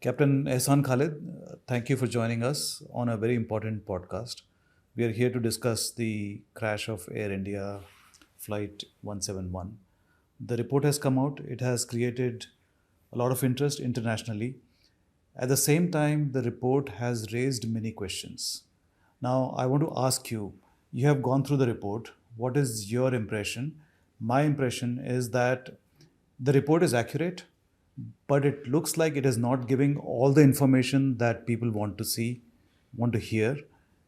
Captain Ehsan Khalid, thank you for joining us on a very important podcast. We are here to discuss the crash of Air India Flight 171. The report has come out, it has created a lot of interest internationally. At the same time, the report has raised many questions. Now, I want to ask you, you have gone through the report. What is your impression? My impression is that the report is accurate, but it looks like it is not giving all the information that people want to see, want to hear.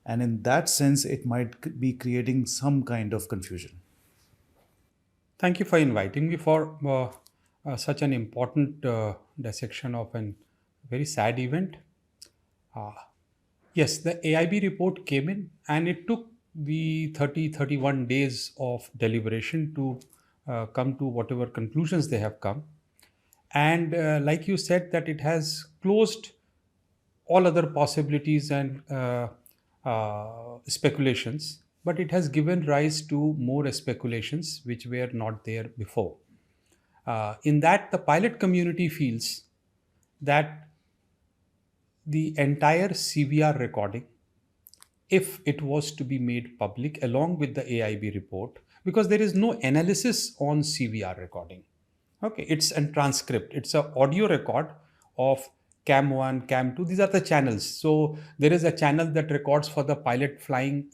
And in that sense, it might be creating some kind of confusion. Thank you for inviting me for such an important dissection of a very sad event. Uh, yes, the AIB report came in and it took the 31 days of deliberation to come to whatever conclusions they have come. And like you said, that it has closed all other possibilities and speculations, but it has given rise to more speculations which were not there before. In that, the pilot community feels that the entire CVR recording, if it was to be made public along with the AIB report, because there is no analysis on CVR recording. Okay, it's a transcript. It's an audio record of cam 1, cam 2. These are the channels. So there is a channel that records for the pilot flying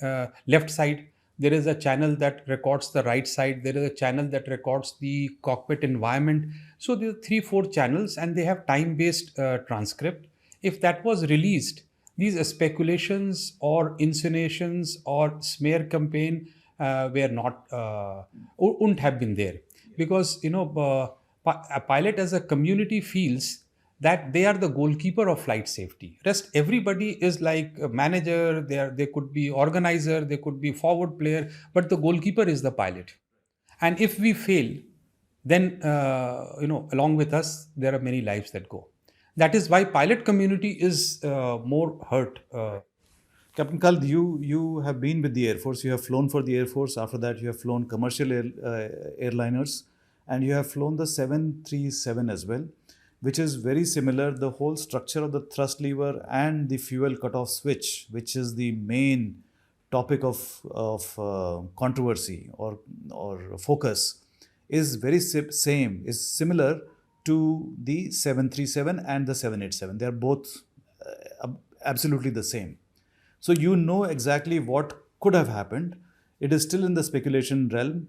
left side. There is a channel that records the right side. There is a channel that records the cockpit environment. So there are 3, 4 channels and they have time-based transcript. If that was released, these speculations or insinuations or smear campaign were not, wouldn't have been there. Because, a pilot as a community feels that they are the goalkeeper of flight safety. Rest everybody is like a manager, they could be organizer, they could be forward player, but the goalkeeper is the pilot. And if we fail, then along with us, there are many lives that go. That is why pilot community is more hurt. Captain Khalid, you have been with the Air Force. You have flown for the Air Force. After that, you have flown commercial airliners, and you have flown the 737 as well, which is very similar. The whole structure of the thrust lever and the fuel cutoff switch, which is the main topic of controversy or focus, is very same, is similar to the 737 and the 787. They are both absolutely the same. So you know exactly what could have happened. It is still in the speculation realm.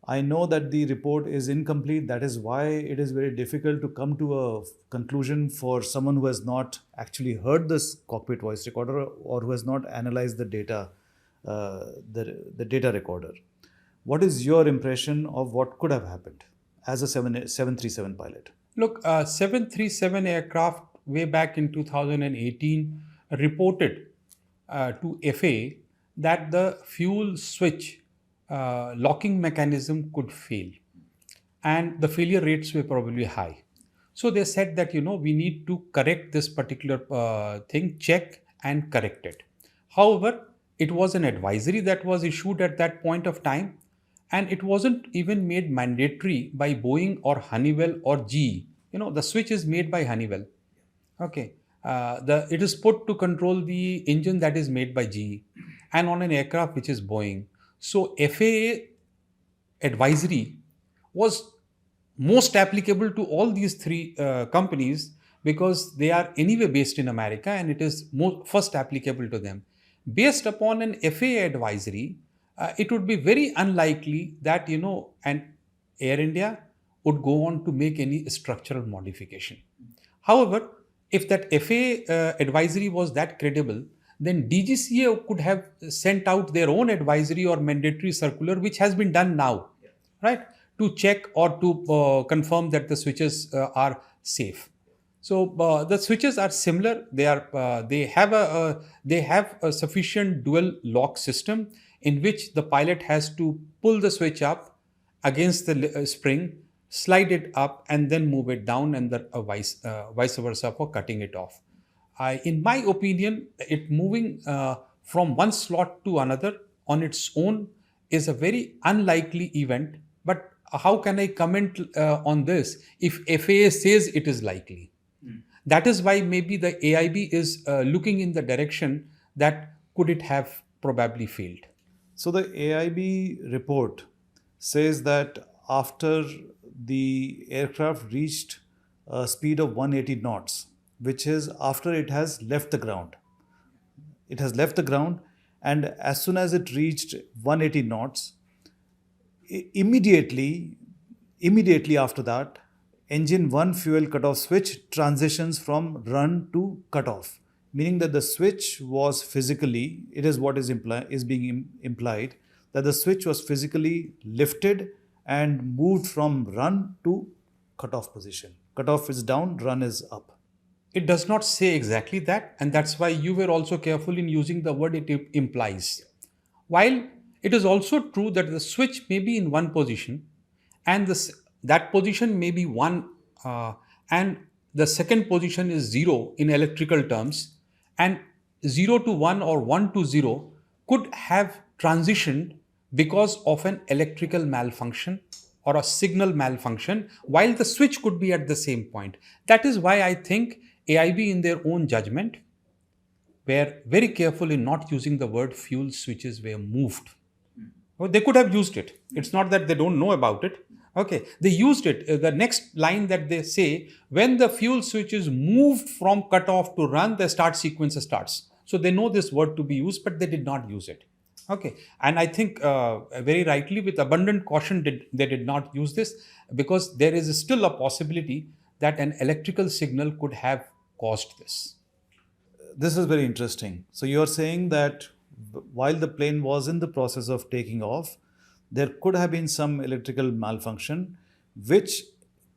I know that the report is incomplete. That is why it is very difficult to come to a conclusion for someone who has not actually heard this cockpit voice recorder or who has not analyzed the data, the data recorder. What is your impression of what could have happened as a 737 pilot? Look, 737 aircraft way back in 2018 reported to FAA that the fuel switch locking mechanism could fail and the failure rates were probably high. So they said that, we need to correct this particular thing, check and correct it. However, it was an advisory that was issued at that point of time, and it wasn't even made mandatory by Boeing or Honeywell or GE. The switch is made by Honeywell. Okay. It is put to control the engine that is made by GE and on an aircraft which is Boeing. So FAA advisory was most applicable to all these 3 companies because they are anyway based in America and it is first applicable to them. Based upon an FAA advisory, it would be very unlikely that, an Air India would go on to make any structural modification. However, if that FAA advisory was that credible, then DGCA could have sent out their own advisory or mandatory circular, which has been done now, right, to check or to confirm that the switches are safe. So the switches are similar. They have a sufficient dual lock system in which the pilot has to pull the switch up against the spring, slide it up, and then move it down, and the vice versa for cutting it off. In my opinion, it moving from one slot to another on its own is a very unlikely event. But how can I comment on this if FAA says it is likely? That is why maybe the AIB is looking in the direction that could it have probably failed. So the AIB report says that after the aircraft reached a speed of 180 knots, which is after it has left the ground. It has left the ground, and as soon as it reached 180 knots, immediately, immediately after that, engine 1 fuel cutoff switch transitions from run to cutoff, meaning that the switch was physically, it is what is being implied, that the switch was physically lifted and moved from run to cutoff position. Cutoff is down, run is up. It does not say exactly that, and that's why you were also careful in using the word it implies. While it is also true that the switch may be in one position, and that position may be one, and the second position is zero in electrical terms, and 0 to 1 or 1 to 0 could have transitioned because of an electrical malfunction or a signal malfunction, while the switch could be at the same point. That is why I think AIB, in their own judgment, were very careful in not using the word fuel switches were moved. Well, they could have used it. It's not that they don't know about it. Okay, they used it. The next line that they say, when the fuel switch is moved from cutoff to run, the start sequence starts. So they know this word to be used, but they did not use it. Okay, and I think very rightly, with abundant caution, they did not use this, because there is still a possibility that an electrical signal could have caused this. This is very interesting. So you are saying that while the plane was in the process of taking off, there could have been some electrical malfunction which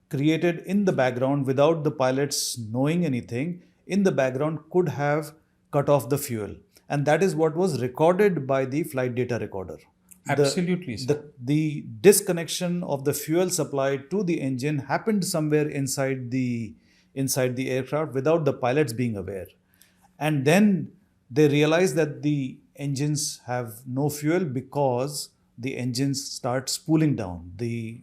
created in the background, without the pilots knowing anything, in the background could have cut off the fuel. And that is what was recorded by the flight data recorder. Absolutely, sir. The disconnection of the fuel supply to the engine happened somewhere inside the aircraft without the pilots being aware. And then they realize that the engines have no fuel because the engines start spooling down. The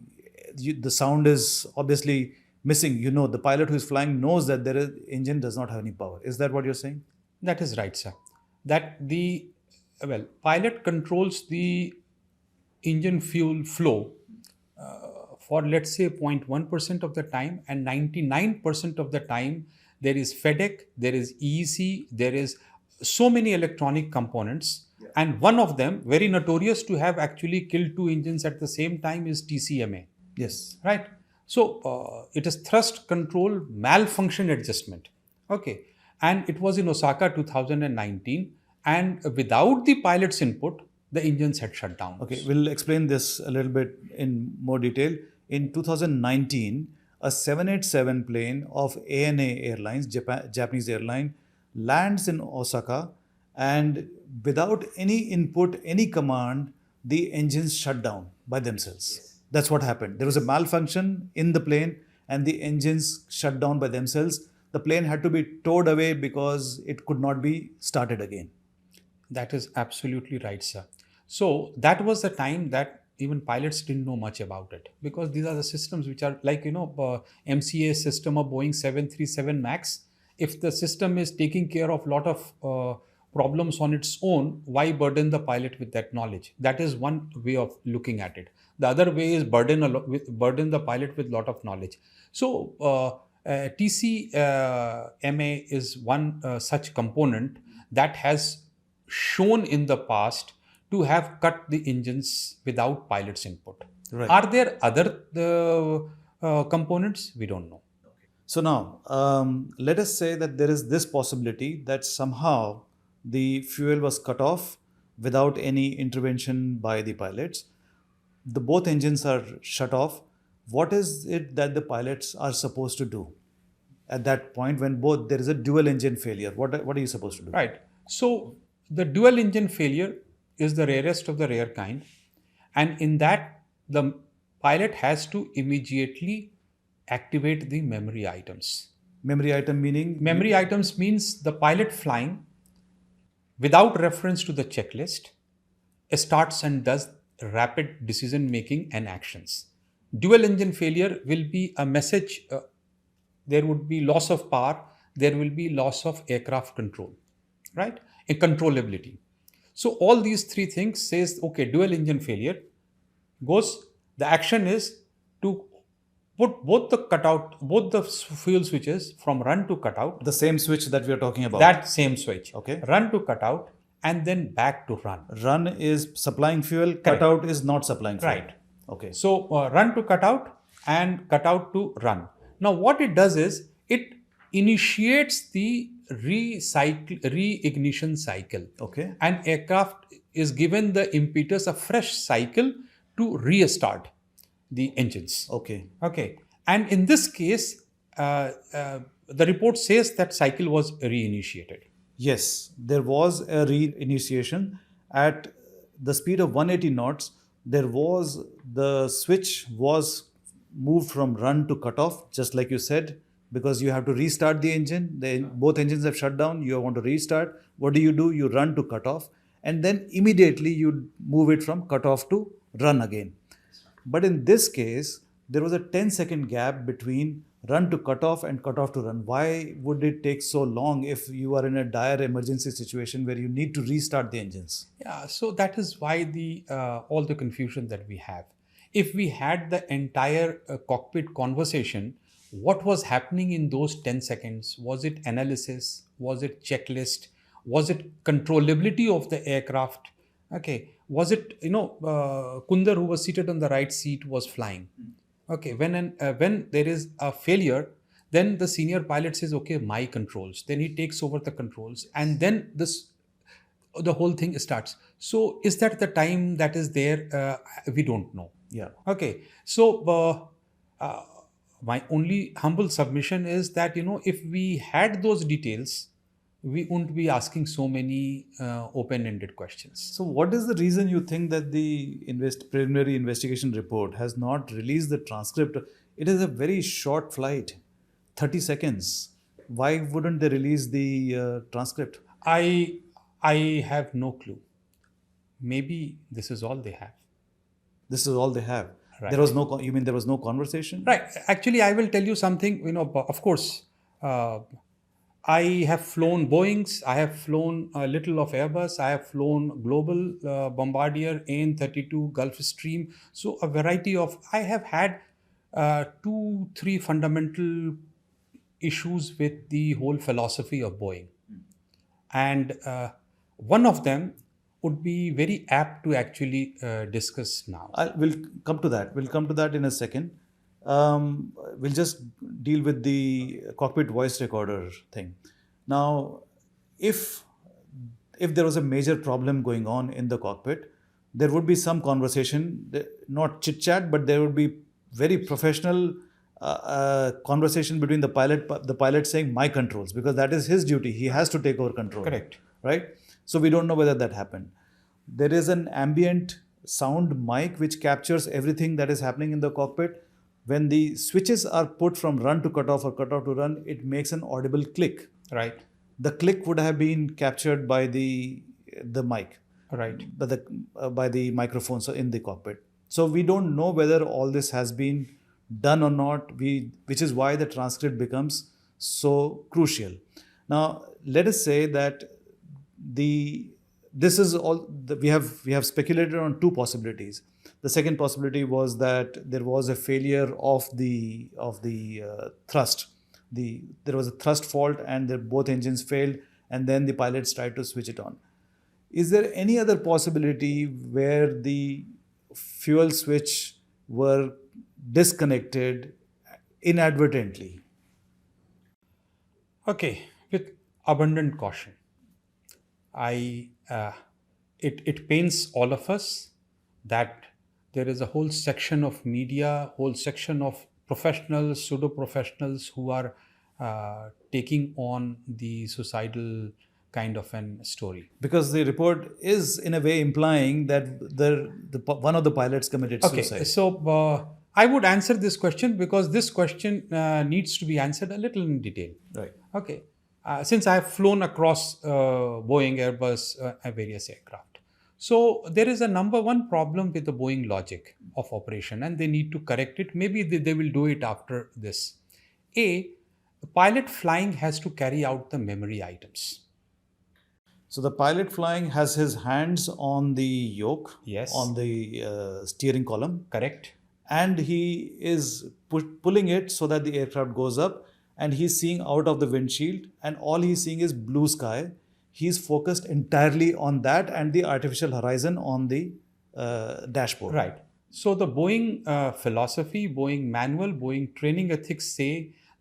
sound is obviously missing. You know, the pilot who is flying knows that engine does not have any power. Is that what you're saying? That is right, sir. That pilot controls the engine fuel flow for, let's say, 0.1% of the time, and 99% of the time there is FedEx, there is EEC, there is so many electronic components. Yeah. And one of them, very notorious to have actually killed two engines at the same time, is TCMA. Yes. Right? So it is thrust control malfunction adjustment. Okay. And it was in Osaka 2019. And without the pilot's input, the engines had shut down. Okay, we'll explain this a little bit in more detail. In 2019, a 787 plane of ANA Airlines, Japanese airline, lands in Osaka, and without any input, any command, the engines shut down by themselves. Yes. That's what happened. There was a malfunction in the plane and the engines shut down by themselves. The plane had to be towed away because it could not be started again. That is absolutely right, sir. So that was the time that even pilots didn't know much about it, because these are the systems which are like, MCA system of Boeing 737 MAX. If the system is taking care of a lot of problems on its own, why burden the pilot with that knowledge? That is one way of looking at it. The other way is burden the pilot with a lot of knowledge. So TCMA is one such component that has shown in the past to have cut the engines without pilot's input. Right. Are there other components? We don't know. So now, let us say that there is this possibility that somehow the fuel was cut off without any intervention by the pilots. Both engines are shut off. What is it that the pilots are supposed to do at that point when there is a dual engine failure? What are you supposed to do? Right. So the dual engine failure is the rarest of the rare kind. And in that, the pilot has to immediately activate the memory items. Memory item meaning? Memory items means the pilot flying, without reference to the checklist, starts and does rapid decision making and actions. Dual engine failure will be a message. There would be loss of power, there will be loss of aircraft control, right? A controllability. So all these three things says, okay, dual engine failure goes, the action is to put both the fuel switches from run to cutout, The same switch that we are talking about. that same switch, Okay. run to cutout, and then back to run. Run is supplying fuel, cutout is not supplying fuel. Right. Okay. So run to cutout and cutout to run. Now what it does is it initiates the reignition cycle. Okay. And aircraft is given the impetus, a fresh cycle to restart the engines. Okay. Okay. And in this case, the report says that cycle was reinitiated. Yes, there was a reinitiation at the speed of 180 knots. The switch was moved from run to cutoff, just like you said, because you have to restart the engine. Both engines have shut down. You want to restart. What do? You run to cutoff, and then immediately you move it from cutoff to run again. But in this case, there was a 10-second gap between run to cutoff and cutoff to run. Why would it take so long if you are in a dire emergency situation where you need to restart the engines? Yeah, so that is why the all the confusion that we have. If we had the entire cockpit conversation, what was happening in those 10 seconds? Was it analysis? Was it checklist? Was it controllability of the aircraft? Okay. Was it, Kundar, who was seated on the right seat, was flying? Okay. When there is a failure, then the senior pilot says, okay, my controls. Then he takes over the controls, and then the whole thing starts. So is that the time that is there? We don't know. Yeah. Okay. So my only humble submission is that, if we had those details, we wouldn't be asking so many open-ended questions. So what is the reason you think that the preliminary investigation report has not released the transcript? It is a very short flight, 30 seconds. Why wouldn't they release the transcript? I have no clue. Maybe this is all they have. This is all they have. Right. There was no. You mean there was no conversation? Right. Actually, I will tell you something. Of course, I have flown Boeings. I have flown a little of Airbus. I have flown Global, Bombardier, AN-32, Gulfstream. So a variety of. I have had 2-3 fundamental issues with the whole philosophy of Boeing, and one of them would be very apt to actually discuss now. We'll come to that. We'll come to that in a second. We'll just deal with the cockpit voice recorder thing. Now, if there was a major problem going on in the cockpit, there would be some conversation, not chit chat, but there would be very professional conversation between the pilot saying my controls, because that is his duty. He has to take over control. Correct. Right? So we don't know whether that happened. There is an ambient sound mic which captures everything that is happening in the cockpit. When the switches are put from run to cutoff or cutoff to run, it makes an audible click. Right. The click would have been captured by the mic. Right. By the microphones in the cockpit. So we don't know whether all this has been done or not, which is why the transcript becomes so crucial. Now, let us say that this is all we have speculated on 2 possibilities. The second possibility was that there was a failure of the thrust. There was a thrust fault and both engines failed, and then the pilots tried to switch it on. Is there any other possibility where the fuel switch were disconnected inadvertently? Okay, with abundant caution. It pains all of us that there is a whole section of media, whole section of professionals, pseudo-professionals who are taking on the suicidal kind of an story. Because the report is in a way implying that one of the pilots committed suicide. Okay, so I would answer this question because this question needs to be answered a little in detail. Right. Okay. Since I have flown across Boeing, Airbus, various aircraft. So there is a number one problem with the Boeing logic of operation, and they need to correct it. Maybe they will do it after this. the pilot flying has to carry out the memory items. So the pilot flying has his hands on the yoke, Yes. on the steering column, Correct? and he is pulling it so that the aircraft goes up, and he's seeing out of the windshield, and all he's seeing is blue sky. He's focused entirely on that and the artificial horizon on the dashboard. Right. So the Boeing philosophy, Boeing manual, Boeing training ethics say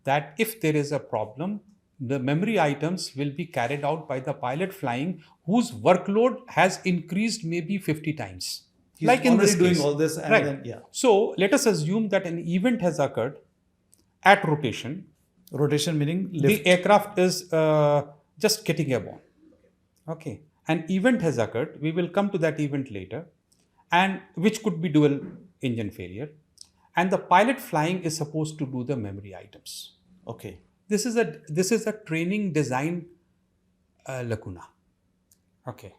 that if there is a problem, the memory items will be carried out by the pilot flying whose workload has increased maybe 50 times. He's like in already this doing case. all this, and Right. then yeah, So let us assume that an event has occurred at rotation. rotation meaning lift. The aircraft is just getting airborne. Okay. An event has occurred. We will come to that event later, and which could be dual engine failure. And the pilot flying is supposed to do the memory items. Okay. This is a training design lacuna. Okay.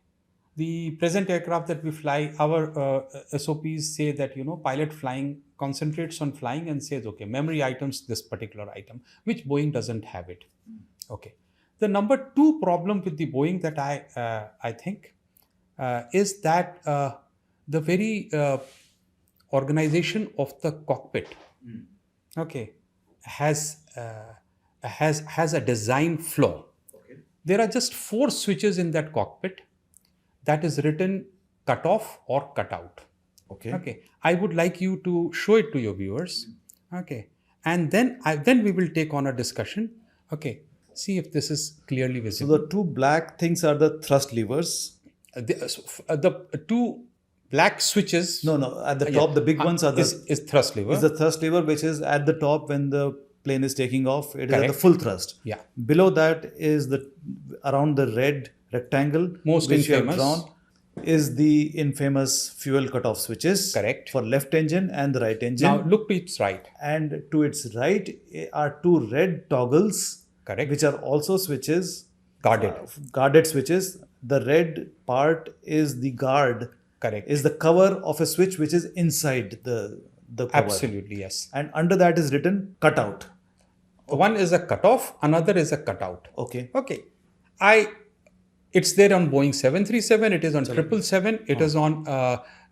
The present aircraft that we fly, our SOPs say that pilot flying concentrates on flying and says, okay, memory items, this particular item, which Boeing doesn't have it. Okay. The number two problem with the Boeing that I think is that the very organization of the cockpit, okay, has a design flaw. Okay. There are just 4 switches in that cockpit that is written cut off or cut out. Okay. Okay. I would like you to show it to your viewers. Okay. And then we will take on a discussion. Okay. See if this is clearly So visible. the two black things are the thrust levers. The 2 black switches. No. At the top, the big ones are the is thrust lever. is the thrust lever, which is at the top when the plane is taking off. It is at the Correct. full thrust. Yeah. Below that is around the red rectangle, Most which you have infamous. drawn, is the infamous fuel cutoff switches. Correct. For left engine and the right engine. Now look to its right. And to its right are 2 red toggles. Correct. Which are also switches. Guarded. Guarded switches. The red part is the guard. Correct. Is the cover of a switch which is inside the cover. Absolutely, yes. And under that is written cutout. One is a cutoff, another is a cutout. Okay. Okay. It's there on Boeing 737, it is on 777, it is on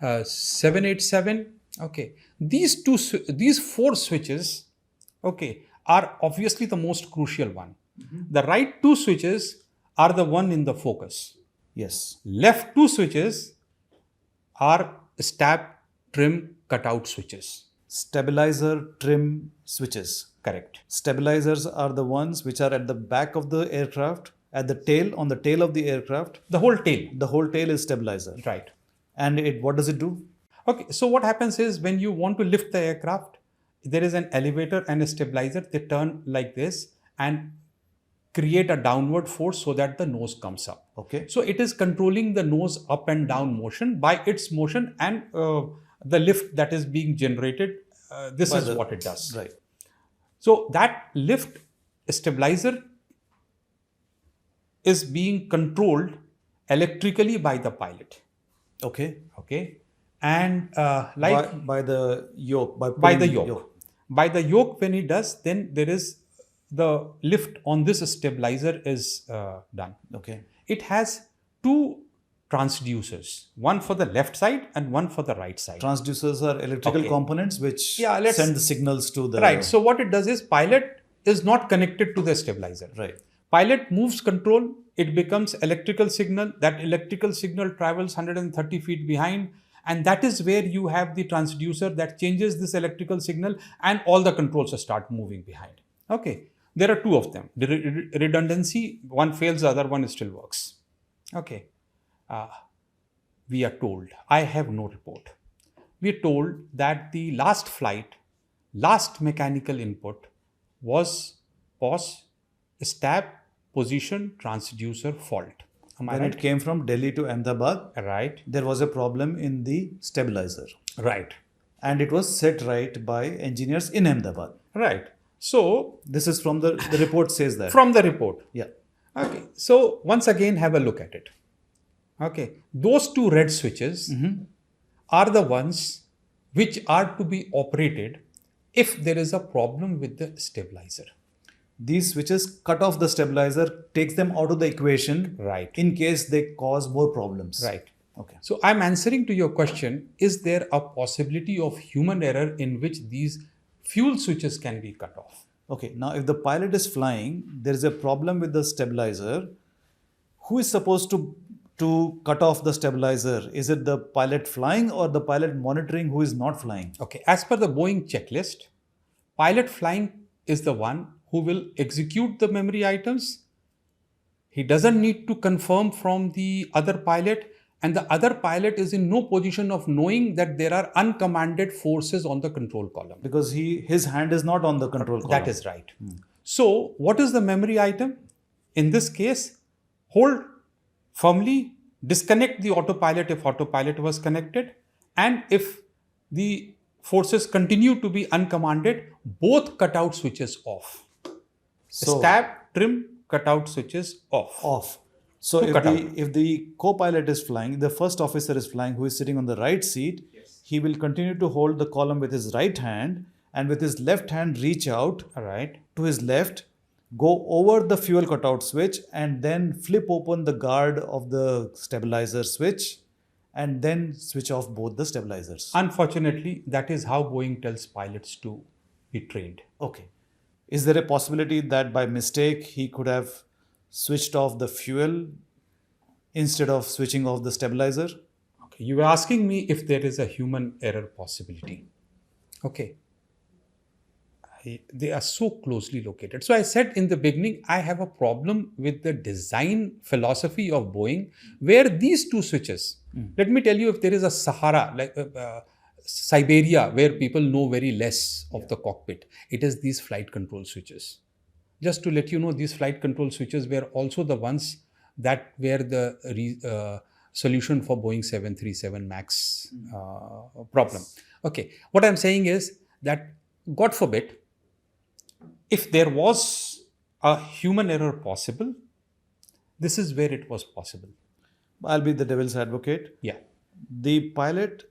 787. Okay. These 4 switches, okay, are obviously the most crucial one. The right 2 switches are the one in the focus. Yes. Left 2 switches are stab, trim, cutout switches. Stabilizer trim switches. Correct. Stabilizers are the ones which are at the back of the aircraft, at the tail, on the tail of the aircraft. The whole tail. The whole tail is stabilizer. Right. And what does it do? Okay, so what happens is when you want to lift the aircraft, there is an elevator and a stabilizer. They turn like this and create a downward force so that the nose comes up. Okay. So it is controlling the nose up and down motion by its motion and the lift that is being generated. This is what it does. Right. So that lift stabilizer is being controlled electrically by the pilot. Okay. Okay. And by the yoke. By the yoke. By the yoke, when he does, then there is the lift on this stabilizer is done. Okay. It has 2 transducers, one for the left side and one for the right side. Transducers are electrical components which send the signals to the... Right. So what it does is pilot is not connected to the stabilizer. Right. Pilot moves control, it becomes electrical signal. That electrical signal travels 130 feet behind. And that is where you have the transducer that changes this electrical signal and all the controls start moving behind. Okay. There are 2 of them. The redundancy, one fails, the other one still works. Okay. We are told, I have no report. We are told that the last flight, last mechanical input was pause, stab, position, transducer, fault. When it came from Delhi to Ahmedabad, right, there was a problem in the stabilizer. Right. And it was set right by engineers in Ahmedabad. Right. So this is from the report says that. From the report. Yeah. Okay. So once again, have a look at it. Okay. Those 2 red switches are the ones which are to be operated if there is a problem with the stabilizer. these switches cut off the stabilizer, takes them out of the equation, Right. in case they cause more problems. Right. Okay. So I'm answering to your question, is there a possibility of human error in which these fuel switches can be cut off? Okay. Now, if the pilot is flying, there is a problem with the stabilizer. Who is supposed to cut off the stabilizer? Is it the pilot flying or the pilot monitoring who is not flying? Okay, as per the Boeing checklist, pilot flying is the one who will execute the memory items. He doesn't need to confirm from the other pilot, and the other pilot is in no position of knowing that there are uncommanded forces on the control column. Because his hand is not on the control column. That is right. So, what is the memory item? In this case, hold firmly, disconnect the autopilot if autopilot was connected, and if the forces continue to be uncommanded, both cutout switches off. So, Stab, trim, cutout switches off. off. So To cut if the co-pilot is flying, the first officer is flying who is sitting on the right seat, he will continue to hold the column with his right hand and with his left hand reach out All right. to his left, go over the fuel cutout switch and then flip open the guard of the stabilizer switch and then switch off both the stabilizers. Unfortunately, that is how Boeing tells pilots to be trained. Okay. Is there a possibility that by mistake he could have switched off the fuel instead of switching off the stabilizer? Okay, you were asking me if there is a human error possibility. Okay. They are so closely located. So I said in the beginning, I have a problem with the design philosophy of Boeing, where these two switches, let me tell you, if there is a Sahara, like Siberia, where people know very less of the cockpit, it is these flight control switches. Just to let you know, these flight control switches were also the ones that were the solution for Boeing 737 MAX problem. Okay, what I'm saying is that, God forbid, if there was a human error possible, this is where it was possible. I'll be the devil's advocate. Yeah. The pilot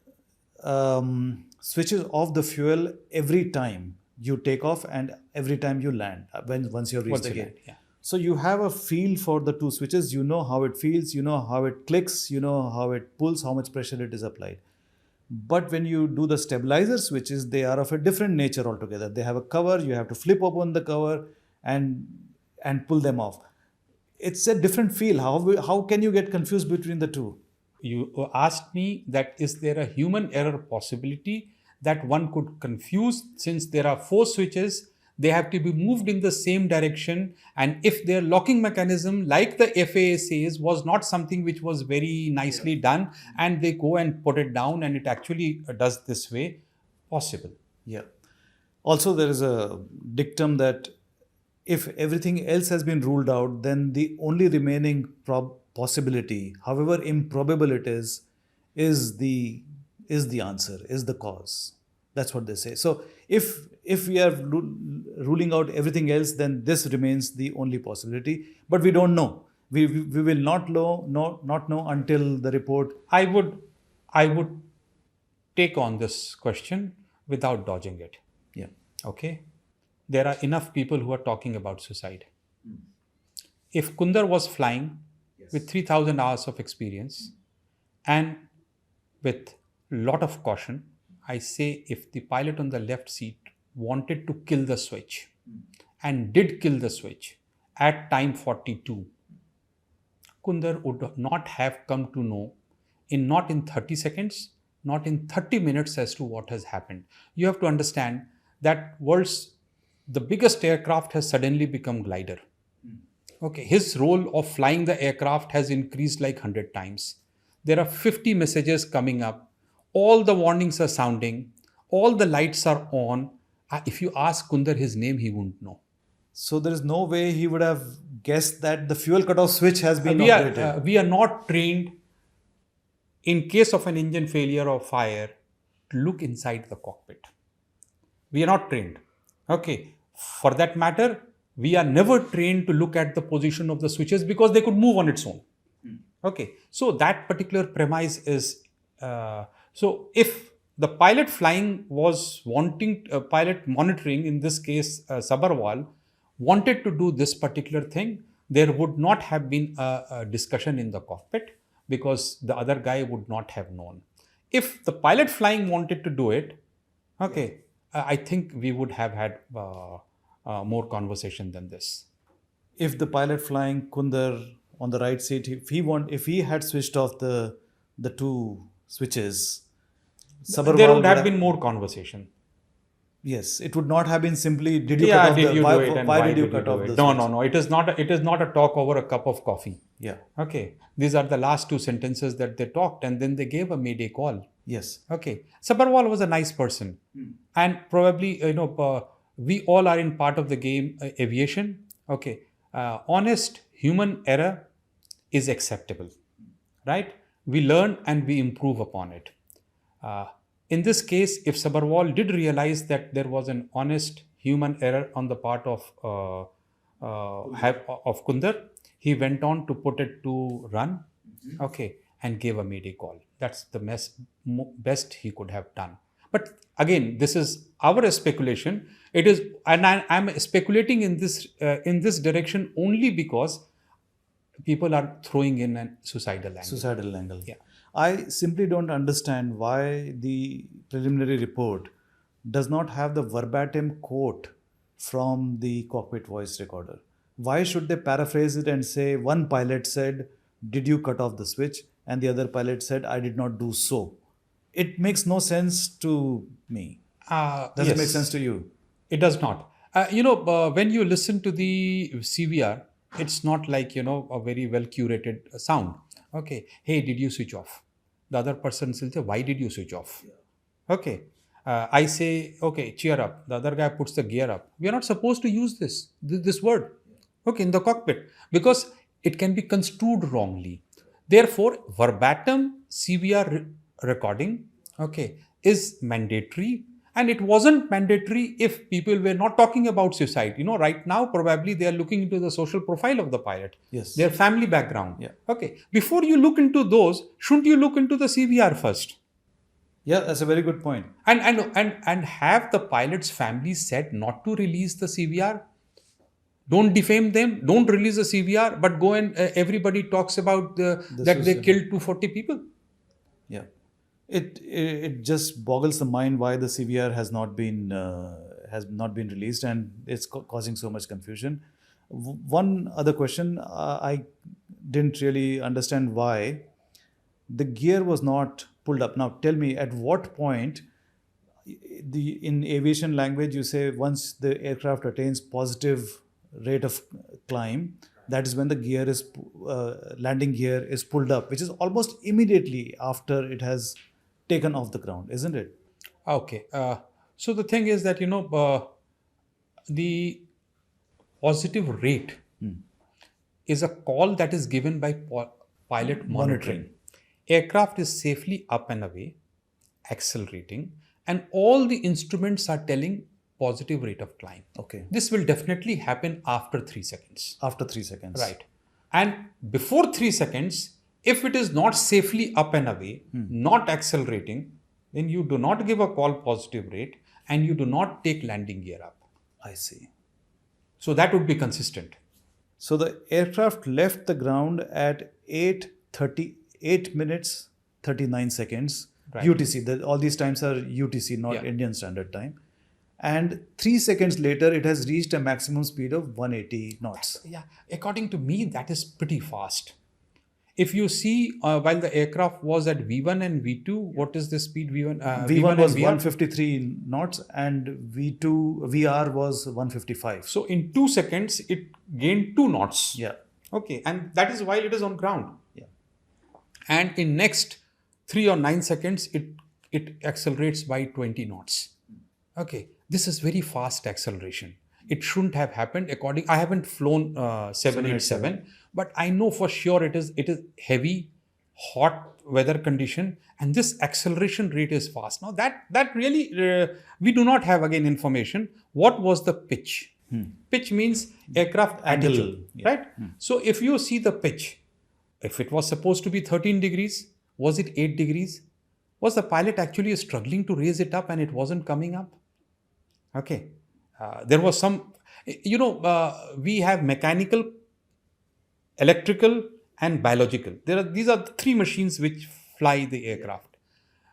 switches off the fuel every time you take off and every time you land, once you reach the gate. Yeah. So you have a feel for the two switches. You know how it feels, you know how it clicks, you know how it pulls, how much pressure it is applied. But when you do the stabilizer switches, they are of a different nature altogether. They have a cover, you have to flip open the cover and pull them off. It's a different feel. How can you get confused between the two? You asked me that is there a human error possibility that one could confuse, since there are 4 switches, they have to be moved in the same direction, and if their locking mechanism, like the FAA says, was not something which was very nicely done, and they go and put it down and it actually does this way, possible. Yeah. Also, there is a dictum that if everything else has been ruled out, then the only remaining possibility, however improbable it is the answer, is the cause. That's what they say. So if we are ruling out everything else, then this remains the only possibility. But we don't know. We will not know until the report. I would take on this question without dodging it. Yeah. Okay. There are enough people who are talking about suicide. If Kundar was flying with 3,000 hours of experience and with lot of caution, I say if the pilot on the left seat wanted to kill the switch and did kill the switch at time 42, Kundar would not have come to know not in 30 seconds, not in 30 minutes as to what has happened. You have to understand that the biggest aircraft has suddenly become glider. Okay, his role of flying the aircraft has increased like 100 times. There are 50 messages coming up. All the warnings are sounding. All the lights are on. If you ask Kundar his name, he wouldn't know. So there is no way he would have guessed that the fuel cutoff switch has been operated. We are not trained, in case of an engine failure or fire, to look inside the cockpit. We are not trained. Okay. For that matter, we are never trained to look at the position of the switches because they could move on its own. Okay. So that particular premise is, so if the pilot flying was wanting, pilot monitoring, in this case Sabharwal, wanted to do this particular thing, there would not have been a discussion in the cockpit because the other guy would not have known. If the pilot flying wanted to do it, okay, I think we would have had more conversation than this. If the pilot flying Kundar on the right seat, if he had switched off the two switches, There would have been more conversation. Yes, it would not have been simply did you Yeah, cut off did the you why, do it and why why did you did you cut do off it? the No, switch? no, no. It is not. It is not a talk over a cup of coffee. Yeah. Okay. These are the last two sentences that they talked, and then they gave a mayday call. Yes. Okay. Sabharwal was a nice person, and probably we all are in part of the game aviation. Okay. Honest human error is acceptable, right? We learn and we improve upon it. In this case, if Sabharwal did realize that there was an honest human error on the part of Kundar, he went on to put it to run, okay, and gave a mayday call. That's the best he could have done. But again, this is our speculation. It is, and I'm speculating in this direction only because people are throwing in a suicidal angle. Suicidal angle. Yeah. I simply don't understand why the preliminary report does not have the verbatim quote from the cockpit voice recorder. Why should they paraphrase it and say one pilot said, "Did you cut off the switch?" and the other pilot said, "I did not do so." It makes no sense to me. Does it make Yes. sense to you? It does not. When you listen to the CVR, it's not like, a very well curated sound. Okay. Hey, did you switch off? The other person will say, why did you switch off? Okay. I say, okay, cheer up. The other guy puts the gear up. We are not supposed to use this word, okay, in the cockpit because it can be construed wrongly. Therefore, verbatim CVR recording, okay, is mandatory. And it wasn't mandatory if people were not talking about suicide. Right now, probably they are looking into the social profile of the pilot, Yes. their family background. Yeah. Okay. Before you look into those, shouldn't you look into the CVR first? Yeah, that's a very good point. And have the pilot's family said not to release the CVR? Don't defame them. Don't release the CVR, but go and everybody talks about that they killed 240 people. Yeah. It just boggles the mind why the CVR has not been released, and it's causing so much confusion. One other question, I didn't really understand why the gear was not pulled up. Now tell me, at what point, in aviation language you say once the aircraft attains positive rate of climb, that is when the gear is landing gear is pulled up, which is almost immediately after it has taken off the ground, isn't it? Okay. So the thing is that, the positive rate is a call that is given by pilot monitoring. Aircraft is safely up and away, accelerating, and all the instruments are telling positive rate of climb. Okay. This will definitely happen after 3 seconds. After 3 seconds. Right. And before 3 seconds, if it is not safely up and away, not accelerating, then you do not give a call positive rate and you do not take landing gear up. I see. So that would be consistent. So the aircraft left the ground at 8 minutes 39 seconds, Right. UTC. All these times are UTC, not Yeah. Indian Standard Time. And 3 seconds later, it has reached a maximum speed of 180 knots. Yeah, according to me, that is pretty fast. If you see, while the aircraft was at V1 and V2, what is the speed V1? V1 was and VR? 153 knots and VR was 155. So in 2 seconds, it gained 2 knots. Yeah. Okay, and that is while it is on ground. Yeah. And in next 3 or 9 seconds, it accelerates by 20 knots. Okay, this is very fast acceleration. It shouldn't have happened. I haven't flown 787, but I know for sure it is heavy, hot weather condition, and this acceleration rate is fast. Now that really we do not have again information. What was the pitch? Pitch means aircraft Angle, altitude, yeah. right? So if you see the pitch, if it was supposed to be 13 degrees, was it 8 degrees? Was the pilot actually struggling to raise it up and it wasn't coming up? Okay. There was some, We have mechanical, electrical, and biological. These are the three machines which fly the aircraft.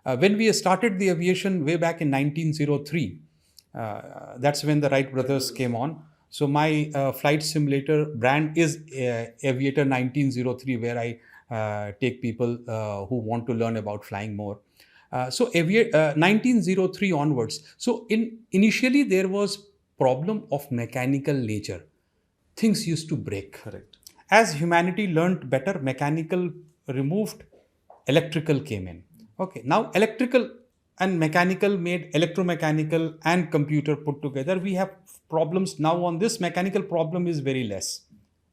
When we started the aviation way back in 1903, that's when the Wright brothers came on. So my flight simulator brand is Aviator 1903, where I take people who want to learn about flying more. 1903 onwards. So initially there was problem of mechanical nature. Things used to break. Correct. As humanity learnt better, mechanical removed, electrical came in. Okay, now electrical and mechanical made electromechanical and computer put together. We have problems now on this. Mechanical problem is very less.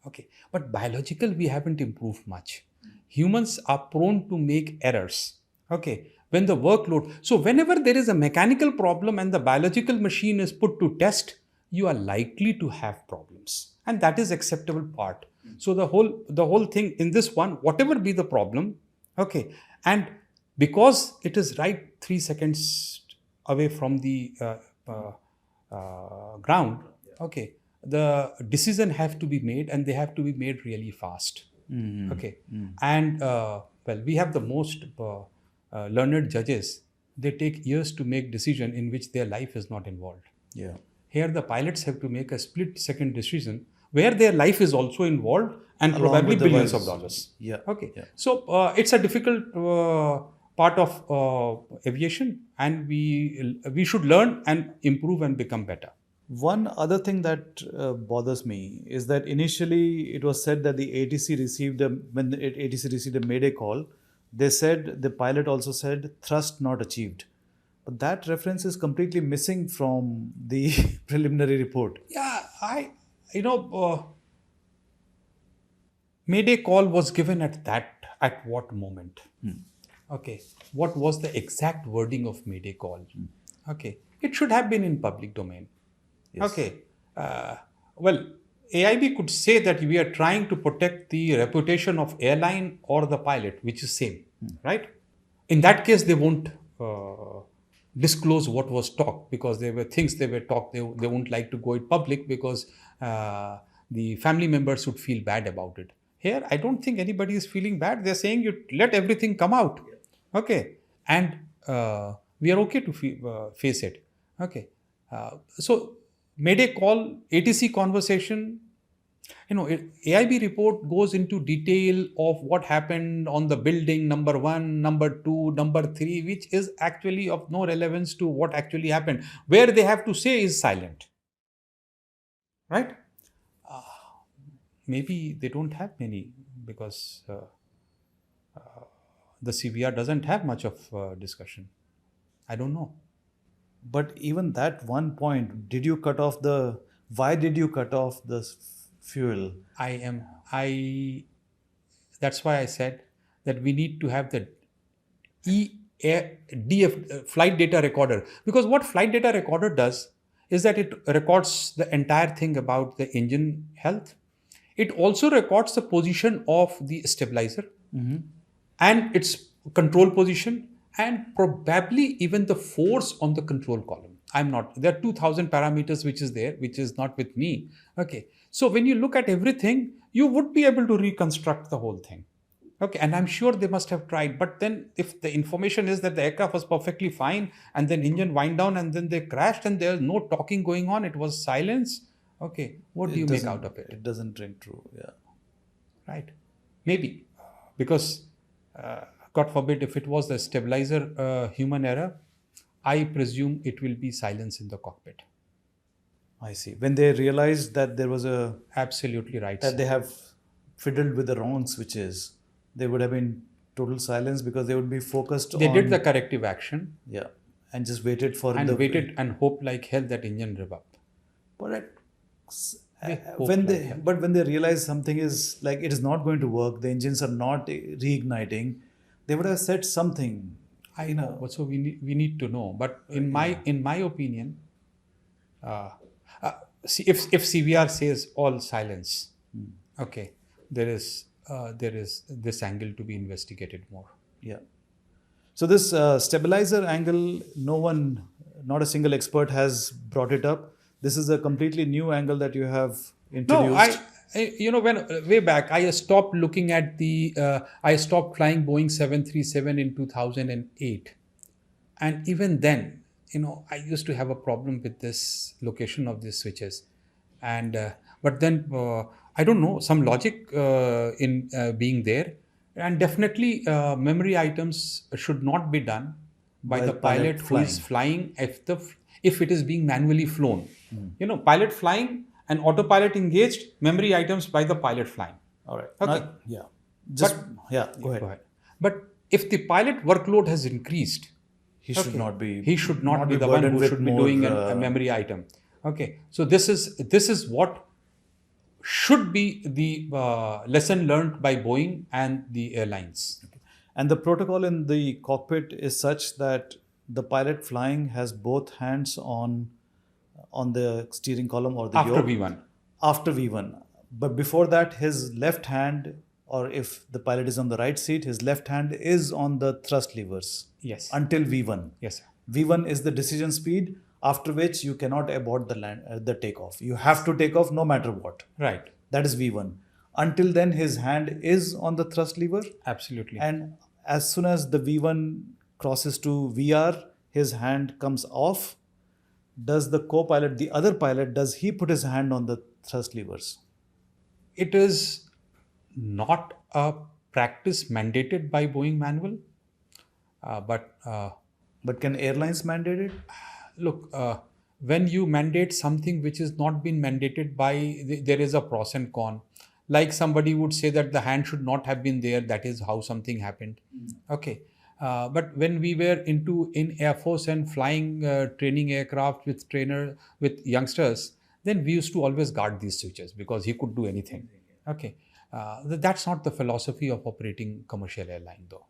Okay, but biological we haven't improved much. Humans are prone to make errors. Okay, when the workload. So whenever there is a mechanical problem and the biological machine is put to test, you are likely to have problems, and that is acceptable part. So the whole thing in this one, whatever be the problem, okay, and because it is right 3 seconds away from the ground, okay, the decision have to be made, and they have to be made really fast. Okay, and well, we have the most learned judges. They take years to make decision in which their life is not involved. Yeah. Here the pilots have to make a split second decision where their life is also involved, and Along probably with the billions of wise- dollars. Yeah. Okay. Yeah. So it's a difficult part of aviation, and we should learn and improve and become better. One other thing that bothers me is that initially it was said that the ATC received when the ATC received a Mayday call, they said the pilot also said thrust not achieved, but that reference is completely missing from the preliminary report. Yeah, Mayday call was given at what moment? Okay, what was the exact wording of Mayday call? Okay, it should have been in public domain. Yes. Okay, well, AIB could say that we are trying to protect the reputation of airline or the pilot, which is same, right? In that case, they won't disclose what was talked, because there were things they were talked. They won't like to go it public, because the family members would feel bad about it. Here, I don't think anybody is feeling bad. They're saying you let everything come out. Okay, and we are okay to face it. Okay, so Mayday call, ATC conversation. AIB report goes into detail of what happened on the building, number 1, number 2, number 3, which is actually of no relevance to what actually happened. Where they have to say is silent. Right? Maybe they don't have many, because the CVR doesn't have much of discussion. I don't know. But even that one point, why did you cut off the fuel? That's why I said that we need to have the DF, flight data recorder, because what flight data recorder does is that it records the entire thing about the engine health. It also records the position of the stabilizer and its control position, and probably even the force on the control column. There are 2000 parameters which is not with me. Okay. So when you look at everything, you would be able to reconstruct the whole thing. Okay. And I'm sure they must have tried. But then if the information is that the aircraft was perfectly fine, and then engine wind down, and then they crashed, and there's no talking going on, it was silence. Okay. What do you make out of it? It doesn't ring true. Yeah. Right. Maybe. Because God forbid, if it was the stabilizer human error, I presume it will be silence in the cockpit. I see. When they realized that there was Absolutely right. that they have fiddled with the wrong switches, there would have been total silence, because they would be focused They on... did the corrective action. Yeah. And just waited for waited and hoped like hell that engine rev up. But hope when like hell. when they realize something is like it is not going to work, the engines are not reigniting, they would have said something. I know. But so we need to know. But in my opinion, see, if CVR says all silence, okay, there is this angle to be investigated more. Yeah. So this stabilizer angle, not a single expert has brought it up. This is a completely new angle that you have No, introduced. when way back, I stopped looking at I stopped flying Boeing 737 in 2008. And even then, I used to have a problem with this location of these switches. And, but then, I don't know, some logic in being there. And definitely, memory items should not be done by While the pilot pilot who is flying. flying if it is being manually flown. Pilot flying and autopilot engaged, memory items by the pilot flying. All right. Okay. Now, yeah. Just, But yeah, go Go ahead. ahead. But if the pilot workload has increased, He should not be, he should not be the one burdened who with should be more. doing a memory item. Okay, so this is what should be the lesson learned by Boeing and the airlines. And the protocol in the cockpit is such that the pilot flying has both hands on the steering column or the After yoke V1. after V1. But before that, his left hand, or if the pilot is on the right seat, his left hand is on the thrust levers. Yes. Until V1. Yes, sir. V1 is the decision speed, after which you cannot abort the takeoff. You have to take off no matter what. Right. That is V1. Until then, his hand is on the thrust lever. Absolutely. And as soon as the V1 crosses to VR, his hand comes off. Does the co-pilot, the other pilot, does he put his hand on the thrust levers? It is not a practice mandated by Boeing manual, but But can airlines mandate it? look, when you mandate something which is not been mandated there is a pros and con. Like somebody would say that the hand should not have been there. That is how something happened. Okay. But when we were in Air Force and flying training aircraft with youngsters, then we used to always guard these switches because he could do anything. Okay. That's not the philosophy of operating commercial airline though.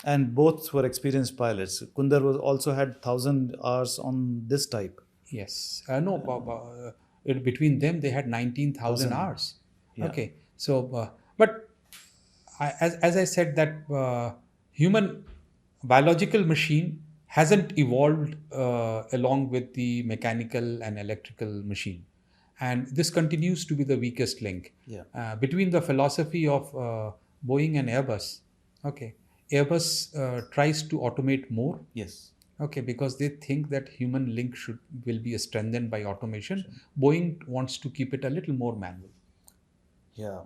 And both were experienced pilots. Kundar was also had 1,000 hours on this type. Yes. No, between them, they had 19,000 hours. Yeah. Okay. So, but as I said, that human biological machine hasn't evolved along with the mechanical and electrical machine. And this continues to be the weakest link between the philosophy of Boeing and Airbus. Okay. Airbus tries to automate more. Yes. Okay, because they think that human link will be strengthened by automation. Boeing wants to keep it a little more manual. Yeah.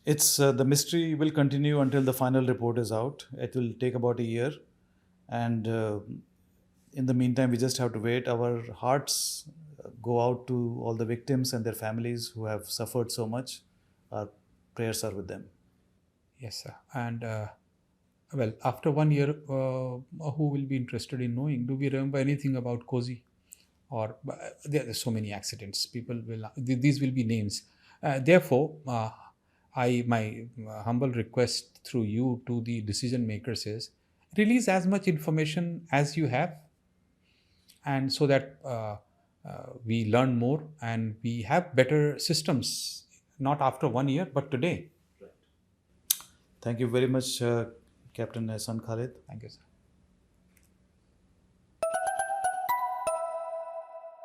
It's the mystery will continue until the final report is out. It will take about a year. And in the meantime, we just have to wait. Our hearts go out to all the victims and their families who have suffered so much. Our prayers are with them. Yes, sir. And well, after 1 year, who will be interested in knowing? Do we remember anything about Cozy? Or there are so many accidents. People will these will be names. Therefore, my humble request through you to the decision makers is release as much information as you have, and so that we learn more and we have better systems. Not after 1 year, but today. Thank you very much, Captain Ehsan Khalid. Thank you, sir.